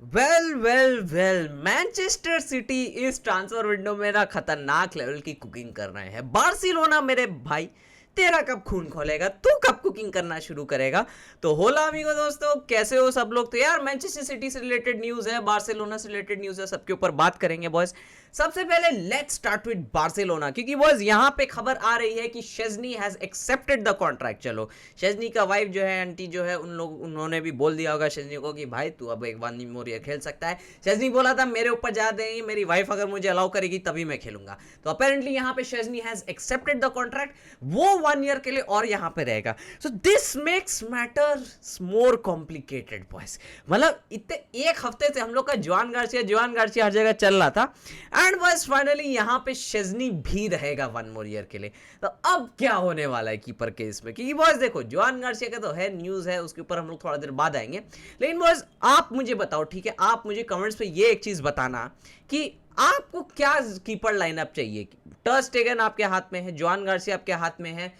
Well Manchester city इस transfer window में ना खतरनाक लेवल की कुकिंग कर रहे हैं। बार्सिलोना मेरे भाई, तेरा कब खून खोलेगा, तू कब कुकिंग करना शुरू करेगा। तो होला अमीगो दोस्तों, कैसे हो सब लोग। तो यार मैनचेस्टर सिटी से रिलेटेड न्यूज है, बार्सिलोना से रिलेटेड न्यूज है, सबके ऊपर बात करेंगे बॉयज। सबसे पहले लेट्स स्टार्ट विद बार्सिलोना, क्योंकि बॉयज यहाँ पे खबर आ रही है कि शेजनी हैज एक्सेप्टेड द कॉन्ट्रैक्ट। चलो, शेजनी का वाइफ जो है, आंटी जो है, उन्होंने भी बोल दिया होगा शेजनी को कि भाई तू अब एक 1 ईयर खेल सकता है। शेजनी बोला था मेरे ऊपर जा देंगे, मेरी वाइफ अगर मुझे अलाउ करेगी तभी मैं खेलूंगा। तो अपेरेंटली यहाँ पे शेजनी हैज एक्सेप्टेड द कॉन्ट्रैक्ट, वो 1 ईयर के लिए और यहाँ पे रहेगा। So this makes matter more complicated boys. मतलब इतने एक हफ्ते से हम लोग का जुआन गार्सिया हर जगह चल रहा था, एंड बस फाइनली यहाँ पे शेजनी भी रहेगा 1 ईयर के लिए। तो अब क्या होने वाला है कीपर के इसमें, क्योंकि बॉयज देखो जुआन गार्सिया का तो है न्यूज है, उसके ऊपर हम लोग थोड़ा देर बाद आएंगे। लेकिन बॉयज आप मुझे बताओ, ठीक है, आप मुझे कमेंट्स पे ये एक चीज बताना कि आपको क्या कीपर लाइनअप चाहिए। टर स्टेगन आपके हाथ में है, जुआन गार्सिया आपके हाथ में है,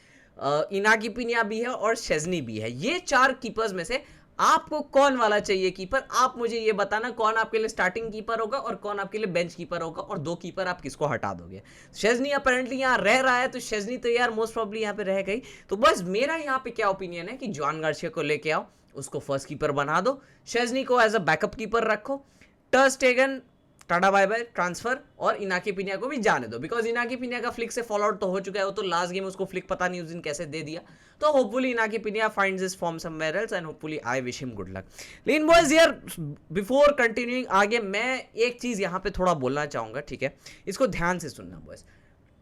इनाकी पिनिया भी है और शेजनी भी है। ये 4 कीपर्स में से आपको कौन वाला चाहिए कीपर, आप मुझे ये बताना। कौन आपके लिए स्टार्टिंग कीपर होगा और कौन आपके लिए बेंच कीपर होगा, और 2 कीपर आप किसको हटा दोगे। शेजनी अपेरेंटली यहाँ रह रहा है, तो शेजनी तो यार मोस्ट प्रॉब्ली यहाँ पे रह गई। तो बस मेरा यहाँ पे क्या ओपिनियन है कि जुआन गार्सिया को लेके आओ, उसको फर्स्ट कीपर बना दो, शेजनी को एज अ बैकअप कीपर रखो, ter Stegen tata bye bye transfer, और इनाकी पिनिया को भी जाने दो, बिकॉज इनाकी पिनिया का फ्लिक से फॉल आउट तो हो चुका है। वो तो लास्ट गेम उसको फ्लिक पता नहीं उस दिन कैसे दे दिया। तो hopefully Inaki Pena finds his form somewhere else, and hopefully I wish him good luck. लेकिन बॉयज यार, बिफोर कंटिन्यूइंग आगे, मैं एक चीज यहाँ पे थोड़ा बोलना चाहूंगा, ठीक है, इसको ध्यान से सुनना बॉयज।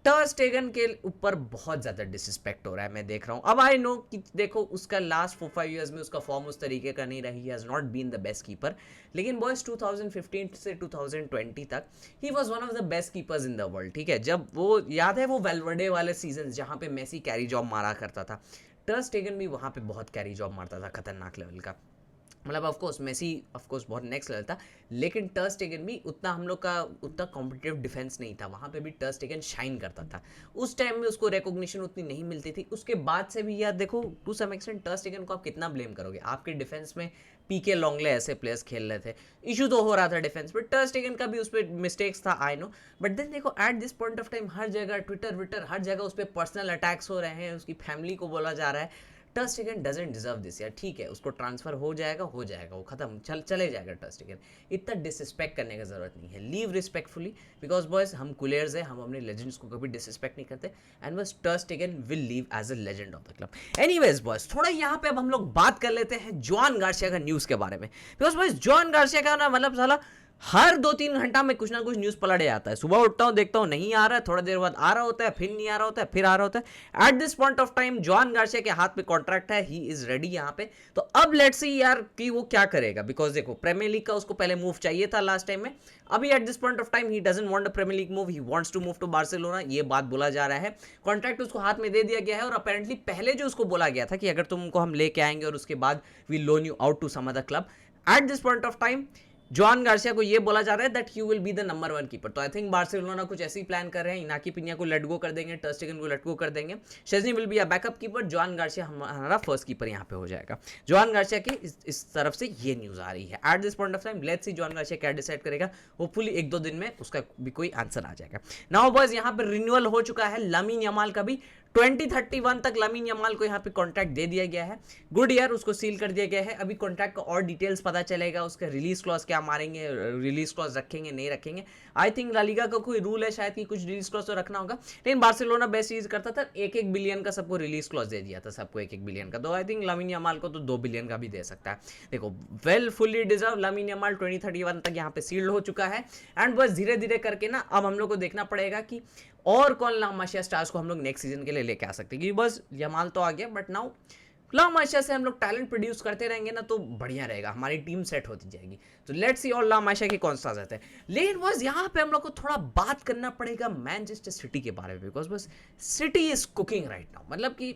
टर स्टेगन के ऊपर बहुत ज़्यादा डिसरिस्पेक्ट हो रहा है, मैं देख रहा हूँ। अब आई नो कि देखो उसका लास्ट 4-5 ईयर्स में उसका फॉर्म उस तरीके का नहीं रहा, he has not been the best keeper. लेकिन बॉयज 2015 से 2020 तक he was one of the best keepers in the world, ठीक है। जब वो याद है वो वेलवर्डे वाले सीजन जहाँ पे मेसी कैरी जॉब मारा करता था, टर स्टेगन भी वहाँ पे बहुत कैरी जॉब मारता था, खतरनाक लेवल का। मतलब ऑफकोर्स मेसी ऑफकोर्स बहुत नेक्स्ट लेवल था, लेकिन टर स्टेगन भी उतना हम लोग का उतना कॉम्पिटिटिव डिफेंस नहीं था, वहाँ पे भी टर स्टेगन शाइन करता था। उस टाइम में उसको रिकॉग्निशन उतनी नहीं मिलती थी। उसके बाद से भी यार देखो, टू सम एक्सटेंट टर स्टेगन को आप कितना ब्लेम करोगे। आपके डिफेंस में पीके लॉन्गले ऐसे प्लेयर्स खेल रहे थे, इशू तो हो रहा था डिफेंस में, टर स्टेगन का भी उस पर मिस्टेक्स था, आई नो। बट देन देखो at this point of time हर जगह ट्विटर विटर हर जगह उस पर पर्सनल अटैक्स हो रहे हैं, उसकी फैमिली को बोला जा रहा है। टर स्टेगन डजंट डिजर्व दिस यार, ठीक है, उसको ट्रांसफर हो जाएगा, वो खत्म चले जाएगा टर स्टेगन। इतना डिसरिस्पेक्ट करने की जरूरत नहीं है, लीव रिस्पेक्टफुली, बिकॉज बॉयज हम कुलेयर्स हैं, हम अपने लेजेंड्स को कभी डिसरिस्पेक्ट नहीं करते, एंड बस ter Stegen will leave as a legend of the club. Anyways boys, थोड़ा यहाँ पे अब हम लोग बात कर लेते हैं जुआन गार्सिया का न्यूज़ के बारे में, बिकॉज बॉयज जुआन गार्सिया का ना मतलब साला हर 2-3 घंटा में कुछ ना कुछ न्यूज़ पलट जाता है। सुबह उठता हूँ, देखता हूँ नहीं आ रहा है, थोड़ा देर बाद आ रहा होता है, फिर नहीं आ रहा होता है, फिर आ रहा होता है। Eight this point of time Juan Garcia के हाथ में कॉन्ट्रैक्ट है, ही इज रेडी यहाँ पे। तो अब लेट्स सी यार कि वो क्या करेगा, बिकॉज देखो प्रीमियर लीग का उसको पहले मूव चाहिए था लास्ट टाइम में। अभी at this point of time he doesn't want a premier league move, he wants to move to Barcelona, ये बात बोला जा रहा है। कॉन्ट्रैक्ट उसको हाथ में दे दिया गया है, और अपेरेंटली पहले जो उसको बोला गया था कि अगर तुमको हम लेके आएंगे और उसके बाद we loan you out to some other club, at this point of time Juan Garcia को ये बोला जा रहा है that he will be the number 1 keeper. तो आई थिंक बार्सिलोना कुछ ऐसे ही प्लान कर रहे हैं, इनाकी पिनिया को लेट गो कर देंगे, टर स्टेगन को लेट गो कर देंगे, Szczesny will be a backup keeper, Juan Garcia हमारा फर्स्ट कीपर यहाँ पे हो जाएगा। जुआन गार्सिया की इस तरफ से ये न्यूज आ रही है। Eight this point of time let's see जुआन गार्सिया क्या डिसाइड करेगा, होपफुली 1-2 दिन में उसका भी कोई आंसर आ जाएगा। नाउ बॉयज यहाँ पे रिन्यूअल हो चुका है लामीन यमाल का भी, 2031 तक लामीन यमाल को यहाँ पे कॉन्ट्रैक्ट दे दिया गया है। गुड ईयर उसको सील कर दिया गया है। अभी कॉन्ट्रैक्ट का और डिटेल्स पता चलेगा, उसका रिलीज क्लॉज क्या मारेंगे, रिलीज क्लॉज रखेंगे नहीं रखेंगे। आई थिंक ला लीगा का कोई रूल है शायद कि कुछ रिलीज क्लॉज तो रखना होगा, लेकिन बार्सिलोना बेस्ट चीज करता था, 1-1 बिलियन का सबको रिलीज क्लॉज दे दिया था, सबको 1-1 बिलियन का। तो आई थिंक लामीन यमाल को तो 2 बिलियन का भी दे सकता है। देखो वेल फुली डिजर्व, लामीन यमाल 2031 तक यहाँ पे सील्ड हो चुका है। एंड बस धीरे धीरे करके ना अब हम लोग को देखना पड़ेगा कि और कौन ला माशिया स्टार्स को हम लोग नेक्स्ट सीजन के लिए लेके आ सकते हैं, क्योंकि बस यमाल तो आ गया, बट नाउ ला माशिया से हम लोग टैलेंट प्रोड्यूस करते रहेंगे ना तो बढ़िया रहेगा, हमारी टीम सेट होती जाएगी। तो लेट्स सी और ला माशिया की कौन सा जाता है। लेकिन बस यहाँ पे हम लोग को थोड़ा बात करना पड़ेगा मैनचेस्टर सिटी के बारे में, because bus city is cooking right now. मतलब कि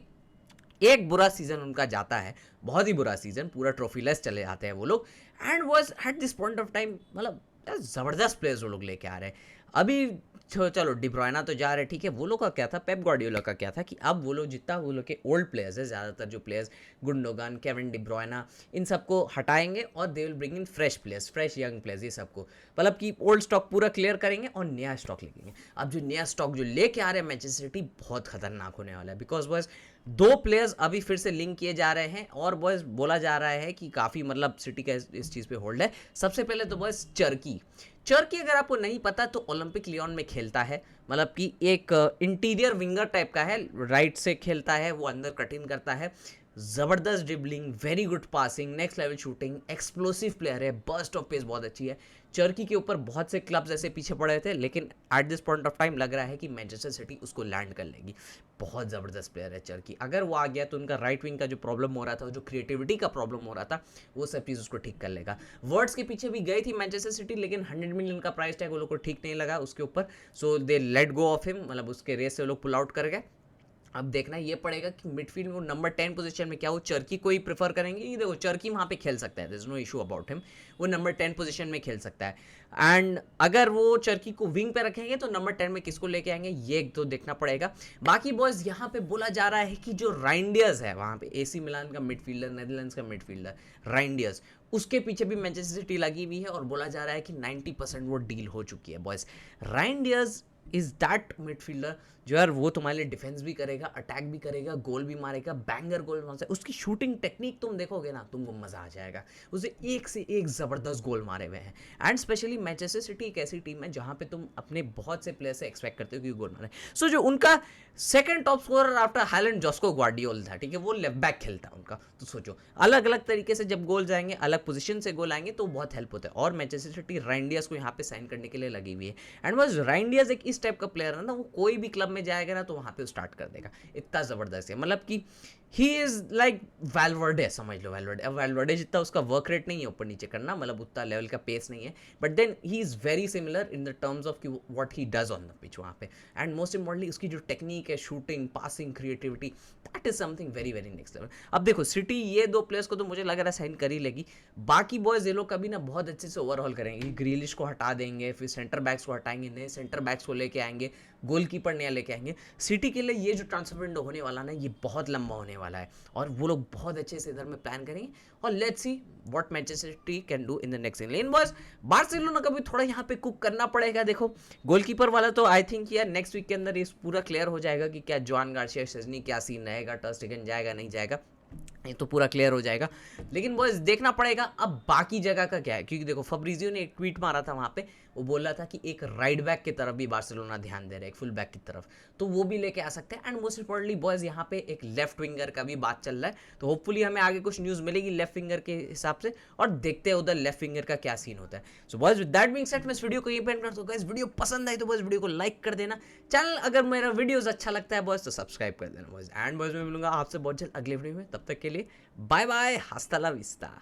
एक बुरा सीजन उनका जाता है, बहुत ही बुरा सीजन, पूरा ट्रॉफीलेस चले जाते हैं वो लोग। And was at this point of time मतलब जबरदस्त प्लेयर्स वो लोग लेके आ रहे हैं। अभी चलो डिब्रोयना तो जा रहे, ठीक है। वो लोग का क्या था, पेप गार्डियोला का क्या था कि अब वो लोग जितना वो लोग के ओल्ड प्लेयर्स है, ज़्यादातर जो प्लेयर्स गुंडोगान, केविन डिब्रोयना, इन सबको हटाएंगे और they will bring in fresh players, fresh young players, ये सबको मतलब कि ओल्ड स्टॉक पूरा क्लियर करेंगे और नया स्टॉक लेंगे। अब जो नया स्टॉक जो लेके आ रहे हैं मैनचेस्टर सिटी, बहुत खतरनाक होने वाला है, बिकॉज बॉयज 2 प्लेयर्स अभी फिर से लिंक किए जा रहे हैं और बॉयज बोला जा रहा है कि काफ़ी मतलब सिटी का इस चीज़ पे होल्ड है। सबसे पहले तो बॉयज चर्की अगर आपको नहीं पता तो ओलंपिक लियोन में खेलता है, मतलब कि एक इंटीरियर विंगर टाइप का है, राइट से खेलता है, वो अंदर कटिंग करता है, ज़बरदस्त dribbling, very good passing, next level shooting, explosive player है, बर्स्ट ऑफ पेस बहुत अच्छी है। चर्की के ऊपर बहुत से क्लब्स ऐसे पीछे पड़े थे, लेकिन eight this point of time लग रहा है कि मैनचेस्टर सिटी उसको लैंड कर लेगी। बहुत ज़बरदस्त प्लेयर है चर्की, अगर वो आ गया तो उनका राइट विंग का जो प्रॉब्लम हो रहा था, जो क्रिएटिविटी का प्रॉब्लम हो रहा था, वो सब चीज़ उसको ठीक कर लेगा। वर्ड्स के पीछे भी गई थी मैनचेस्टर सिटी, लेकिन 100 मिलियन का प्राइस टैग वो लोग को ठीक नहीं लगा उसके ऊपर, सो दे लेट गो ऑफ हिम, मतलब उसके रेस से वो लोग पुल आउट कर गए। अब देखना ये पड़ेगा कि मिडफील्ड में वो नंबर 10 पोजीशन में क्या वो चर्की को ही प्रेफर करेंगे, कि देखो चर्की वहाँ पे खेल सकता है, there is no issue about him, वो नंबर 10 पोजीशन में खेल सकता है। एंड अगर वो चर्की को विंग पे रखेंगे तो नंबर 10 में किसको लेके आएंगे, ये तो देखना पड़ेगा। बाकी बॉयज यहाँ पे बोला जा रहा है कि जो राइंडियर्स है वहाँ पे, एसी मिलान का मिडफील्डर, नेदरलैंड्स का मिडफील्डर राइंडियर्स, उसके पीछे भी मैनचेस्टर सिटी लगी हुई है और बोला जा रहा है कि 90% वो डील हो चुकी है। बॉयज राइंडियर्स इज दैट मिडफील्डर जो यार वो तुम्हारे लिए डिफेंस भी करेगा, अटैक भी करेगा, गोल भी मारेगा, बैंगर गोल मारेगा, उसकी शूटिंग टेक्निक तुम देखोगे ना तुमको मजा आ जाएगा, उसे एक से एक जबरदस्त गोल मारे हुए हैं। एंड स्पेशली मैनचेस्टर सिटी एक ऐसी टीम है जहां पे तुम अपने बहुत से प्लेयर से एक्सपेक्ट करते हो कि गोल मारे। सो जो उनका second top scorer after Holland Josko ग्वार्डियोल था, ठीक है, वो लेफ्ट बैक खेलता है उनका, तो सोचो अलग अलग तरीके से जब गोल जाएंगे, अलग पोजीशन से गोल आएंगे तो बहुत हेल्प होता है। और मैनचेस्टर सिटी राइंडियर्स को यहाँ पे साइन करने के लिए लगी हुई है। एंड बस राइंडियर्स एक इस टाइप का प्लेयर है ना, वो कोई भी क्लब में जाएगा ना तो वहाँ पे स्टार्ट कर देगा, इतना ज़बरदस्त है, मतलब कि ही इज़ लाइक वैल्वर्डे, समझ लो वैल्वर्डे। अब वैल्वर्डे जितना उसका वर्क रेट नहीं है ऊपर नीचे करना, मतलब उतना लेवल का पेस नहीं है, but then he is very similar in the terms of कि what he does on the pitch वहाँ पे। एंड मोस्ट इंपॉर्टेंटली उसकी जो टेक्निक है, shooting, passing, creativity, that is something very very next level. अब देखो सिटी ये 2 players को तो मुझे लग रहा है साइन कर ही लेगी, बाकी बॉयज ये लोग कभी ना बहुत अच्छे से ओवरऑल करेंगे, ग्रीलिश को हटा देंगे, फिर सेंटर बैक्स को हटाएंगे, नए सेंटर बैक्स को लेके आएंगे, गोलकीपर नया लेके आएंगे। सिटी के लिए ये जो ट्रांसफर विंडो होने वाला ना, ये बहुत लंबा होने वाला है और वो लोग बहुत अच्छे से इधर में प्लान करेंगे और let's see what Manchester city can do in the next season. लेकिन बॉयज बार्सिलोना का भी थोड़ा यहाँ पे कुक करना पड़ेगा। देखो गोलकीपर वाला तो आई थिंक यार नेक्स्ट वीक के अंदर ये पूरा क्लियर हो जाएगा कि क्या जोआन गार्सिया शेज़नी क्या सीन रहेगा, टर स्टेगन जाएगा नहीं जाएगा, ये तो पूरा क्लियर हो जाएगा। लेकिन बॉयज देखना पड़ेगा अब बाकी जगह का क्या है, क्योंकि देखो फब्रिजियो ने एक ट्वीट मारा था वहाँ पे, वो बोल रहा था कि एक राइट बैक की तरफ भी बार्सिलोना ध्यान दे रहा है, एक फुल बैक की तरफ, तो वो भी लेके आ सकते हैं। एंड मोस्ट इंपॉर्टेंटली बॉयज यहाँ पे एक लेफ्ट विंगर का भी बात चल रहा है, तो होपफुली हमें आगे कुछ न्यूज़ मिलेगी लेफ्ट विंगर के हिसाब से, और देखते हैं उधर लेफ्ट विंगर का क्या सीन होता है। So boys with that being said मैं इस वीडियो को यहीं पे एंड करता हूं। गाइस वीडियो पसंद आई तो बॉयज वीडियो को लाइक कर देना, चैनल अगर मेरा वीडियोस अच्छा लगता है बॉयज तो सब्सक्राइब कर देना बॉयज। एंड बॉयज मैं मिलूंगा आपसे बहुत जल्द अगले वीडियो में, तब तक के लिए बाय बाय, हस्ता ला विस्ता।